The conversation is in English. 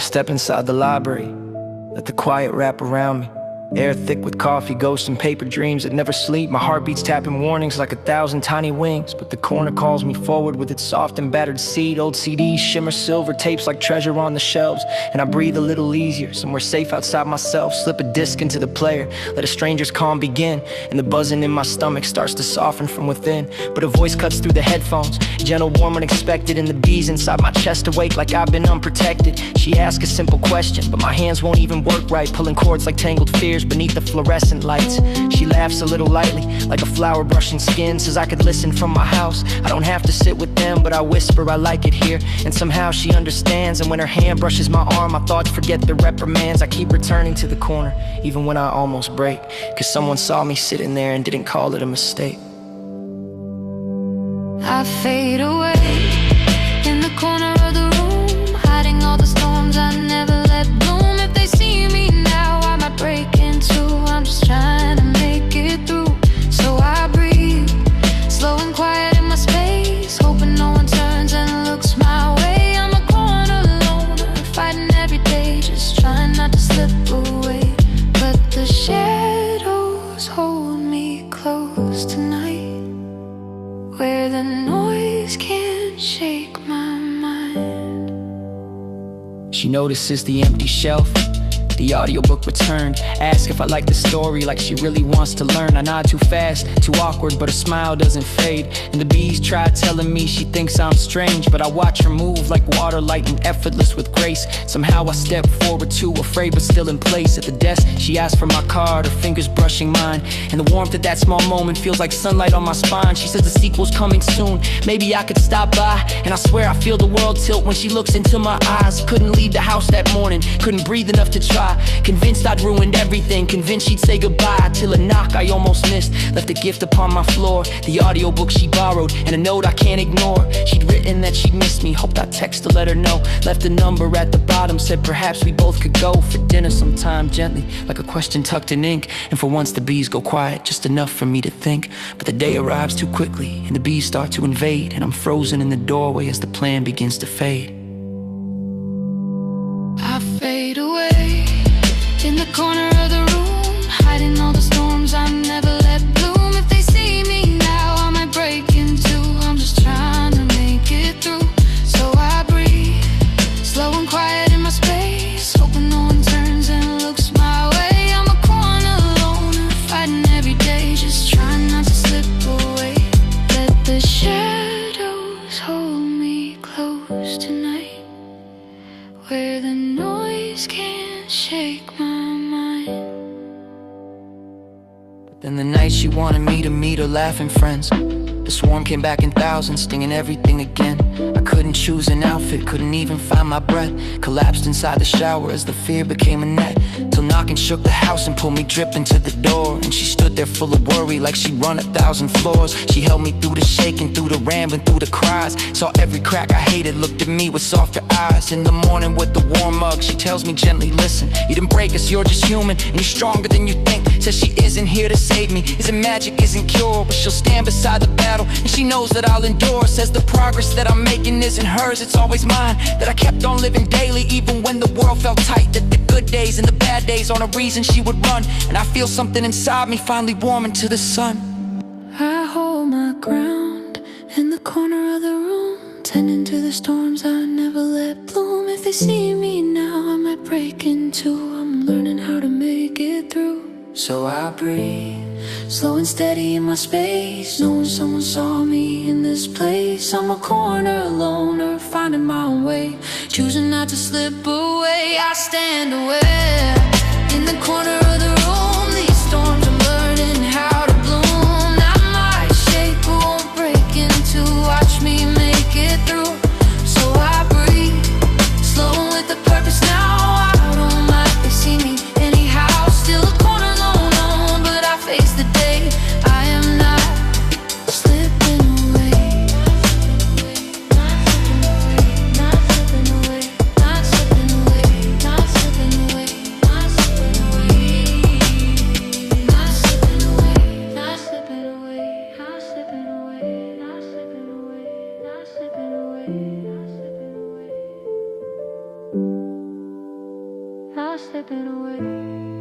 step inside the library, let the quiet wrap around me. Air thick with coffee, ghosts and paper dreams that never sleep. My heartbeat's tapping warnings like 1,000 tiny wings. But the corner calls me forward with its soft and battered seat. Old CDs shimmer silver, tapes like treasure on the shelves. And I breathe a little easier, somewhere safe outside myself. Slip a disc into the player, let a stranger's calm begin. And the buzzing in my stomach starts to soften from within. But a voice cuts through the headphones, gentle, warm, unexpected. And the bees inside my chest awake like I've been unprotected. She asks a simple question, but my hands won't even work right, pulling cords like tangled fears beneath the fluorescent lights. She laughs a little lightly, like a flower brushing skin. Says I could listen from my house, I don't have to sit with them. But I whisper I like it here, and somehow she understands. And when her hand brushes my arm, my thoughts forget the reprimands. I keep returning to the corner, even when I almost break, cause someone saw me sitting there and didn't call it a mistake. I fade away in the corner of the room, hiding all the storms I never let bloom. If they see me now, I might break in two. I'm just trying to make it through. So I breathe, slow and quiet in my space, hoping no one turns and looks my way. I'm a corner loner, fighting every day, just trying not to slip away. But the shadows hold me close tonight, where the noise can't shake my mind. She notices the empty shelf, the audiobook returned. Ask if I like the story, like she really wants to learn. I nod too fast, too awkward, but her smile doesn't fade. And the bees try telling me she thinks I'm strange, but I watch her move like water, light and effortless with grace. Somehow I step forward too afraid, but still in place. At the desk, she asks for my card, her fingers brushing mine. And the warmth at that small moment feels like sunlight on my spine. She says the sequel's coming soon, maybe I could stop by. And I swear I feel the world tilt when she looks into my eyes. Couldn't leave the house that morning, couldn't breathe enough to try. Convinced I'd ruined everything, convinced she'd say goodbye, till a knock I almost missed left a gift upon my floor. The audiobook she borrowed, and a note I can't ignore. She'd written that she'd miss me, hoped I'd text to let her know. Left a number at the bottom, said perhaps we both could go for dinner sometime, gently, like a question tucked in ink. And for once the bees go quiet, just enough for me to think. But the day arrives too quickly, and the bees start to invade, and I'm frozen in the doorway as the plan begins to fade. I fade away in the corner of the room, hiding all the storms I never let bloom. If they see me now, I might break in two. I'm just trying to make it through. So I breathe, slow and quiet in my space, hoping no one turns and looks my way. I'm a corner loner, fighting every day, just trying not to slip away. Let the shadows hold me close tonight, where the noise can't shake my mind. Then the night she wanted me to meet her laughing friends, the swarm came back in thousands, stinging everything again. I couldn't choose an outfit, couldn't even find my breath. Collapsed inside the shower as the fear became a net, till knocking shook the house and pulled me dripping to the door. And she stood there full of worry, like she'd run 1,000 floors. She held me through the shaking, through the rambling, through the cries. Saw every crack I hated, looked at me with softer eyes. In the morning with the warm mug, she tells me gently, listen, you didn't break us, you're just human, and you're stronger than you think. Says she isn't here to save me, isn't magic, isn't cure, but she'll stand beside the battle, and she knows that I'll endure. Says the progress that I'm making isn't hers, it's always mine. That I kept on living daily even when the world felt tight. That the good days and the bad days aren't a reason she would run. And I feel something inside me finally warming to the sun. I hold my ground in the corner of the room, tending to the storms I never let bloom. If they see me now, I might break in two. I'm learning how to make it through. So I breathe, slow and steady in my space, knowing someone saw me in this place. I'm a corner loner, finding my own way, choosing not to slip away. I stand aware in the corner of the room. These storms, I'm learning how to bloom. I might shake, but won't break in two. Watch me make it through. So I breathe, slow with a purpose now. I don't mind if they see me anyhow. Still a corner alone, but I face the day. I am not slipping away. Not slipping away. Not slipping away. Not slipping away. Not slipping away. slipping away.